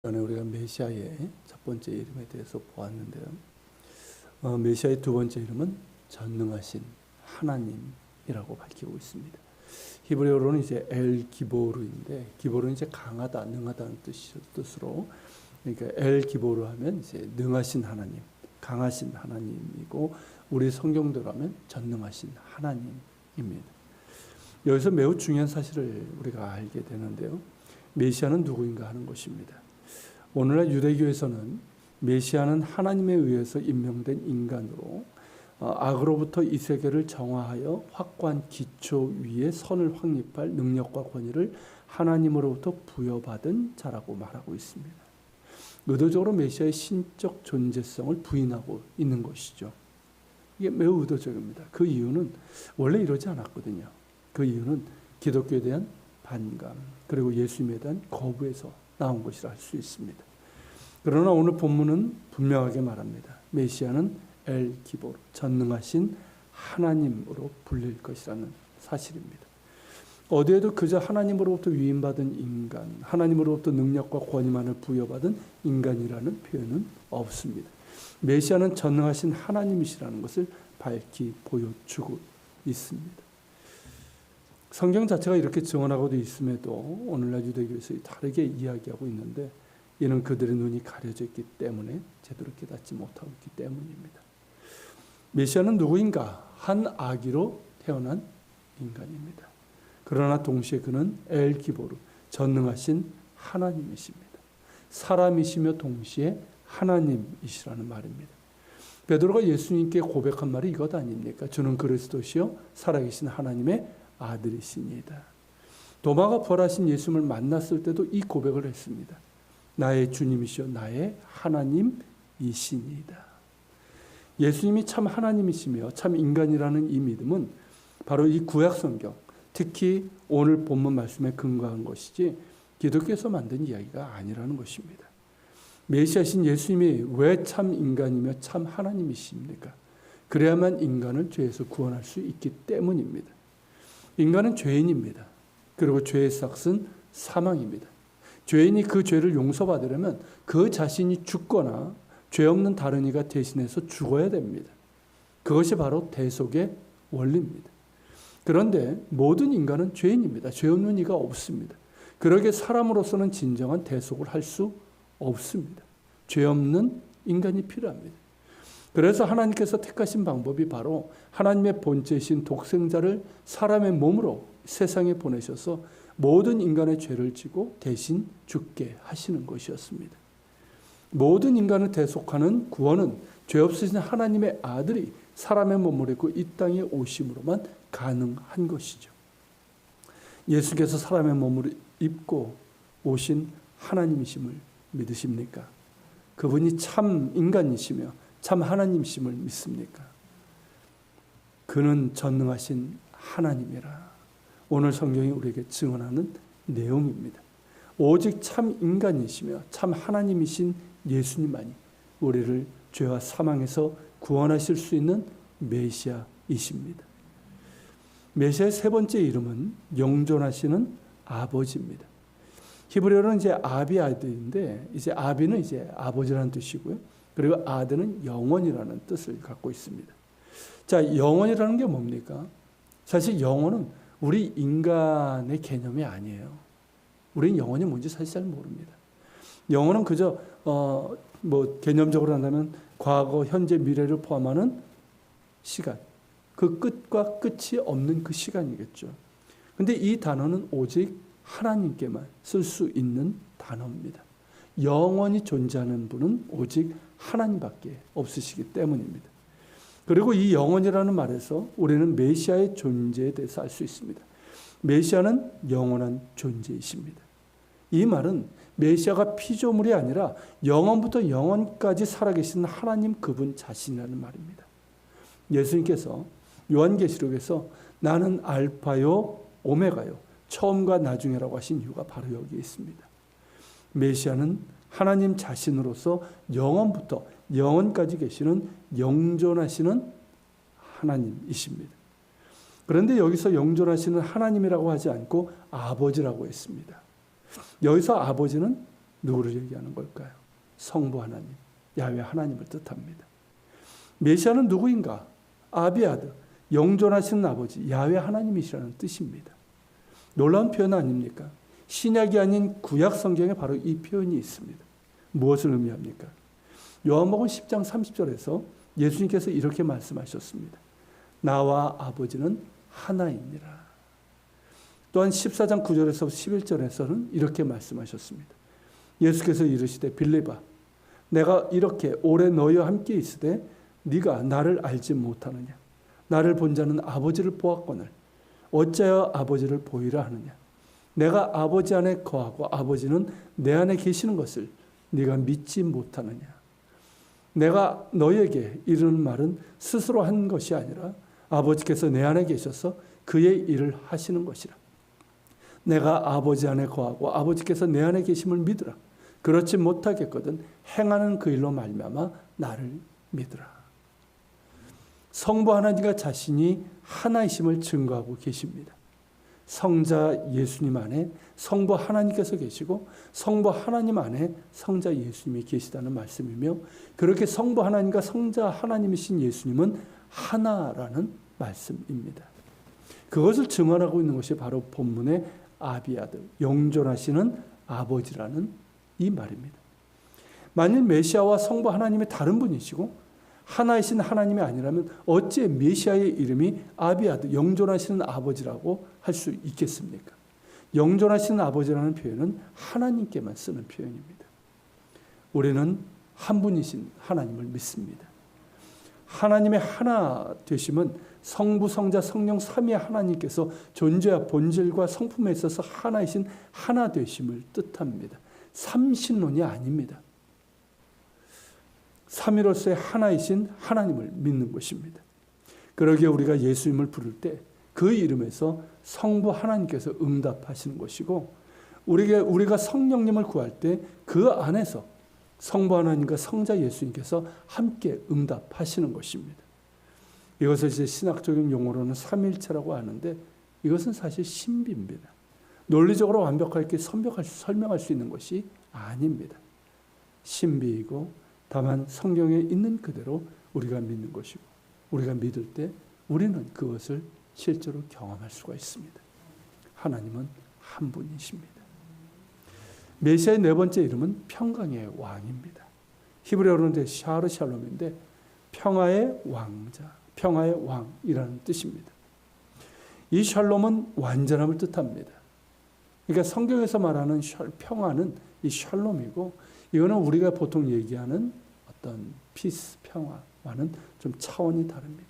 전에 우리가 메시아의 첫 번째 이름에 대해서 보았는데요. 메시아의 두 번째 이름은 전능하신 하나님이라고 밝히고 있습니다. 히브리어로는 이제 엘 기보르인데, 기보르는 이제 강하다, 능하다는 뜻으로, 그러니까 엘 기보르 하면 이제 능하신 하나님, 강하신 하나님이고, 우리 성경대로 하면 전능하신 하나님입니다. 여기서 매우 중요한 사실을 우리가 알게 되는데요. 메시아는 누구인가 하는 것입니다. 오늘날 유대교에서는 메시아는 하나님에 의해서 임명된 인간으로 악으로부터 이 세계를 정화하여 확고한 기초 위에 선을 확립할 능력과 권위를 하나님으로부터 부여받은 자라고 말하고 있습니다. 의도적으로 메시아의 신적 존재성을 부인하고 있는 것이죠. 이게 매우 의도적입니다. 그 이유는 원래 이러지 않았거든요. 그 이유는 기독교에 대한 반감, 그리고 예수님에 대한 거부에서 나온 것이라 할 수 있습니다. 그러나 오늘 본문은 분명하게 말합니다. 메시아는 엘 기보르, 전능하신 하나님으로 불릴 것이라는 사실입니다. 어디에도 그저 하나님으로부터 위임받은 인간, 하나님으로부터 능력과 권위만을 부여받은 인간이라는 표현은 없습니다. 메시아는 전능하신 하나님이시라는 것을 밝히 보여주고 있습니다. 성경 자체가 이렇게 증언하고도 있음에도 오늘날 유대교에서 다르게 이야기하고 있는데, 이는 그들의 눈이 가려져 있기 때문에 제대로 깨닫지 못하고 있기 때문입니다. 메시아는 누구인가? 한 아기로 태어난 인간입니다. 그러나 동시에 그는 엘 기보르, 전능하신 하나님이십니다. 사람이시며 동시에 하나님이시라는 말입니다. 베드로가 예수님께 고백한 말이 이것 아닙니까? 주는 그리스도시요 살아계신 하나님의 아들이시니이다. 도마가 부활하신 예수님을 만났을 때도 이 고백을 했습니다. 나의 주님이시여 나의 하나님이시니이다. 예수님이 참 하나님이시며 참 인간이라는 이 믿음은 바로 이 구약 성경, 특히 오늘 본문 말씀에 근거한 것이지 기독교에서 만든 이야기가 아니라는 것입니다. 메시아신 예수님이 왜 참 인간이며 참 하나님이십니까? 그래야만 인간을 죄에서 구원할 수 있기 때문입니다. 인간은 죄인입니다. 그리고 죄의 삭은 사망입니다. 죄인이 그 죄를 용서받으려면 그 자신이 죽거나 죄 없는 다른 이가 대신해서 죽어야 됩니다. 그것이 바로 대속의 원리입니다. 그런데 모든 인간은 죄인입니다. 죄 없는 이가 없습니다. 그러기에 사람으로서는 진정한 대속을 할 수 없습니다. 죄 없는 인간이 필요합니다. 그래서 하나님께서 택하신 방법이 바로 하나님의 본체이신 독생자를 사람의 몸으로 세상에 보내셔서 모든 인간의 죄를 지고 대신 죽게 하시는 것이었습니다. 모든 인간을 대속하는 구원은 죄 없으신 하나님의 아들이 사람의 몸을 입고 이 땅에 오심으로만 가능한 것이죠. 예수께서 사람의 몸을 입고 오신 하나님이심을 믿으십니까? 그분이 참 인간이시며 참 하나님이심을 믿습니까? 그는 전능하신 하나님이라. 오늘 성경이 우리에게 증언하는 내용입니다. 오직 참 인간이시며 참 하나님이신 예수님만이 우리를 죄와 사망에서 구원하실 수 있는 메시아이십니다. 메시아의 세 번째 이름은 영존하시는 아버지입니다. 히브리어로는 이제 아비 아들인데, 이제 아비는 이제 아버지라는 뜻이고요. 그리고 아들은 영원이라는 뜻을 갖고 있습니다. 자, 영원이라는 게 뭡니까? 사실 영원은 우리 인간의 개념이 아니에요. 우리는 영원이 뭔지 사실 잘 모릅니다. 영원은 그저 개념적으로 한다면 과거, 현재, 미래를 포함하는 시간, 그 끝과 끝이 없는 그 시간이겠죠. 근데 이 단어는 오직 하나님께만 쓸 수 있는 단어입니다. 영원히 존재하는 분은 오직 하나님밖에 없으시기 때문입니다. 그리고 이 영원이라는 말에서 우리는 메시아의 존재에 대해서 알 수 있습니다. 메시아는 영원한 존재이십니다. 이 말은 메시아가 피조물이 아니라 영원부터 영원까지 살아계신 하나님 그분 자신이라는 말입니다. 예수님께서 요한계시록에서 나는 알파요 오메가요 처음과 나중이라고 하신 이유가 바로 여기에 있습니다. 메시아는 하나님 자신으로서 영원부터 영원까지 계시는 영존하시는 하나님이십니다. 그런데 여기서 영존하시는 하나님이라고 하지 않고 아버지라고 했습니다. 여기서 아버지는 누구를 얘기하는 걸까요? 성부 하나님, 야훼 하나님을 뜻합니다. 메시아는 누구인가? 아비아드, 영존하시는 아버지, 야훼 하나님이시라는 뜻입니다. 놀라운 표현 아닙니까? 신약이 아닌 구약 성경에 바로 이 표현이 있습니다. 무엇을 의미합니까? 요한복음 10장 30절에서 예수님께서 이렇게 말씀하셨습니다. 나와 아버지는 하나이니라. 또한 14장 9절에서 11절에서는 이렇게 말씀하셨습니다. 예수께서 이르시되 빌립아, 내가 이렇게 오래 너희와 함께 있으되 네가 나를 알지 못하느냐? 나를 본 자는 아버지를 보았거늘 어찌하여 아버지를 보이라 하느냐? 내가 아버지 안에 거하고 아버지는 내 안에 계시는 것을 네가 믿지 못하느냐? 내가 너희에게 이르는 말은 스스로 한 것이 아니라 아버지께서 내 안에 계셔서 그의 일을 하시는 것이라. 내가 아버지 안에 거하고 아버지께서 내 안에 계심을 믿으라. 그렇지 못하겠거든 행하는 그 일로 말미암아 나를 믿으라. 성부 하나님과 자신이 하나이심을 증거하고 계십니다. 성자 예수님 안에 성부 하나님께서 계시고 성부 하나님 안에 성자 예수님이 계시다는 말씀이며, 그렇게 성부 하나님과 성자 하나님이신 예수님은 하나라는 말씀입니다. 그것을 증언하고 있는 것이 바로 본문의 아비아드, 영존하시는 아버지라는 이 말입니다. 만일 메시아와 성부 하나님이 다른 분이시고 하나이신 하나님이 아니라면 어찌 메시아의 이름이 아비아드, 영존하시는 아버지라고 할 수 있겠습니까? 영존하시는 아버지라는 표현은 하나님께만 쓰는 표현입니다. 우리는 한 분이신 하나님을 믿습니다. 하나님의 하나 되심은 성부, 성자, 성령 삼위 하나님께서 존재와 본질과 성품에 있어서 하나이신 하나 되심을 뜻합니다. 삼신론이 아닙니다. 삼위로서의 하나이신 하나님을 믿는 것입니다. 그러기에 우리가 예수님을 부를 때 그 이름에서 성부 하나님께서 응답하시는 것이고, 우리가 성령님을 구할 때 그 안에서 성부 하나님과 성자 예수님께서 함께 응답하시는 것입니다. 이것을 이제 신학적인 용어로는 삼일체라고 하는데, 이것은 사실 신비입니다. 논리적으로 완벽하게 설명할 수 있는 것이 아닙니다. 신비이고 다만 성경에 있는 그대로 우리가 믿는 것이고, 우리가 믿을 때 우리는 그것을 실제로 경험할 수가 있습니다. 하나님은 한 분이십니다. 메시아의 네 번째 이름은 평강의 왕입니다. 히브리어로는 샤르 샬롬인데 평화의 왕자, 평화의 왕이라는 뜻입니다. 이 샬롬은 완전함을 뜻합니다. 그러니까 성경에서 말하는 평화는 이 샬롬이고, 이거는 우리가 보통 얘기하는 어떤 피스, 평화와는 좀 차원이 다릅니다.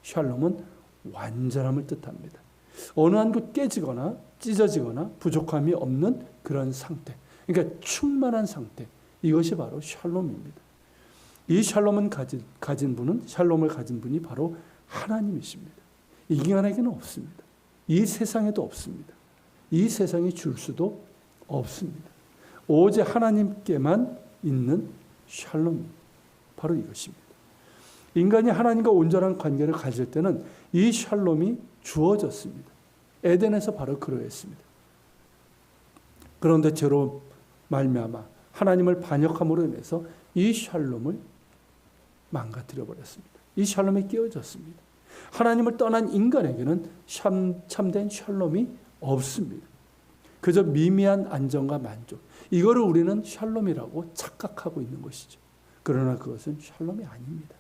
샬롬은 완전함을 뜻합니다. 어느 한곳 깨지거나 찢어지거나 부족함이 없는 그런 상태, 그러니까 충만한 상태, 이것이 바로 샬롬입니다. 이 샬롬을 가진 분이 바로 하나님이십니다. 이 인간에게는 없습니다. 이 세상에도 없습니다. 이 세상이 줄 수도 없습니다. 오직 하나님께만 있는 샬롬, 바로 이것입니다. 인간이 하나님과 온전한 관계를 가질 때는 이 샬롬이 주어졌습니다. 에덴에서 바로 그러했습니다. 그런데 죄로 말미암아 하나님을 반역함으로 인해서 이 샬롬을 망가뜨려 버렸습니다. 이 샬롬이 깨어졌습니다. 하나님을 떠난 인간에게는 참된 샬롬이 없습니다. 그저 미미한 안정과 만족, 이거를 우리는 샬롬이라고 착각하고 있는 것이죠. 그러나 그것은 샬롬이 아닙니다.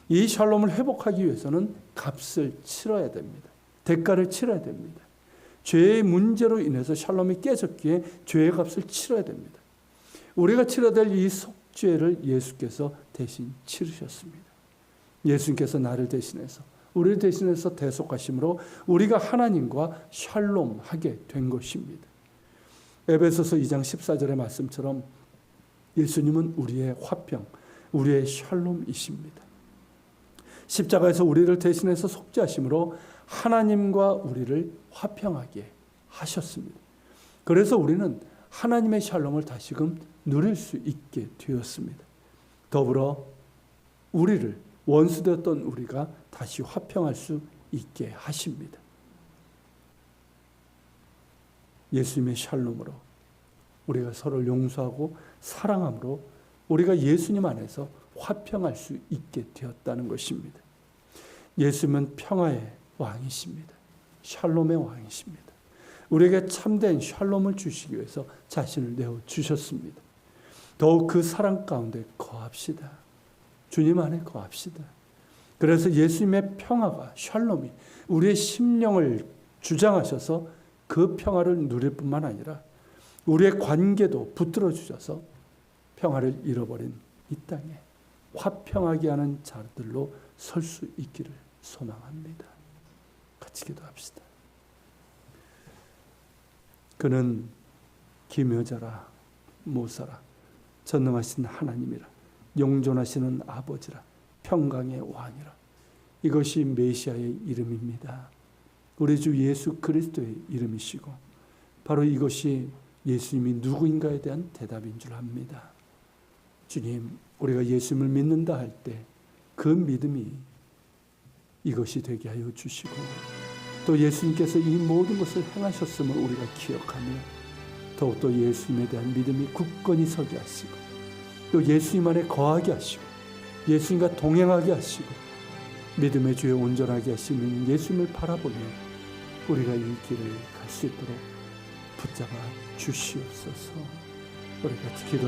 이 샬롬을 회복하기 위해서는 값을 치러야 됩니다. 대가를 치러야 됩니다. 죄의 문제로 인해서 샬롬이 깨졌기에 죄의 값을 치러야 됩니다. 우리가 치러야 될 이 속죄를 예수께서 대신 치르셨습니다. 예수님께서 나를 대신해서, 우리를 대신해서 대속하심으로 우리가 하나님과 샬롬하게 된 것입니다. 에베소서 2장 14절의 말씀처럼 예수님은 우리의 화평, 우리의 샬롬이십니다. 십자가에서 우리를 대신해서 속죄하심으로 하나님과 우리를 화평하게 하셨습니다. 그래서 우리는 하나님의 샬롬을 다시금 누릴 수 있게 되었습니다. 더불어 우리를, 원수되었던 우리가 다시 화평할 수 있게 하십니다. 예수님의 샬롬으로 우리가 서로를 용서하고 사랑함으로 우리가 예수님 안에서 화평할 수 있게 되었다는 것입니다. 예수님은 평화의 왕이십니다. 샬롬의 왕이십니다. 우리에게 참된 샬롬을 주시기 위해서 자신을 내어주셨습니다. 더욱 그 사랑 가운데 거합시다. 주님 안에 거합시다. 그래서 예수님의 평화가, 샬롬이 우리의 심령을 주장하셔서 그 평화를 누릴 뿐만 아니라 우리의 관계도 붙들어 주셔서 평화를 잃어버린 이 땅에 화평하게 하는 자들로 설 수 있기를 소망합니다. 같이 기도합시다. 그는 기묘자라 모사라 전능하신 하나님이라 영존하시는 아버지라 평강의 왕이라. 이것이 메시아의 이름입니다. 우리 주 예수 그리스도의 이름이시고 바로 이것이 예수님이 누구인가에 대한 대답인 줄 압니다. 주님, 우리가 예수님을 믿는다 할 때 그 믿음이 이것이 되게 하여 주시고 또 예수님께서 이 모든 것을 행하셨음을 우리가 기억하며 더욱더 예수님에 대한 믿음이 굳건히 서게 하시고 또 예수님 안에 거하게 하시고 예수님과 동행하게 하시고 믿음의 주에 온전하게 하시는 예수님을 바라보며 우리가 이 길을 갈 수 있도록 붙잡아 주시옵소서. 우리 같이 기도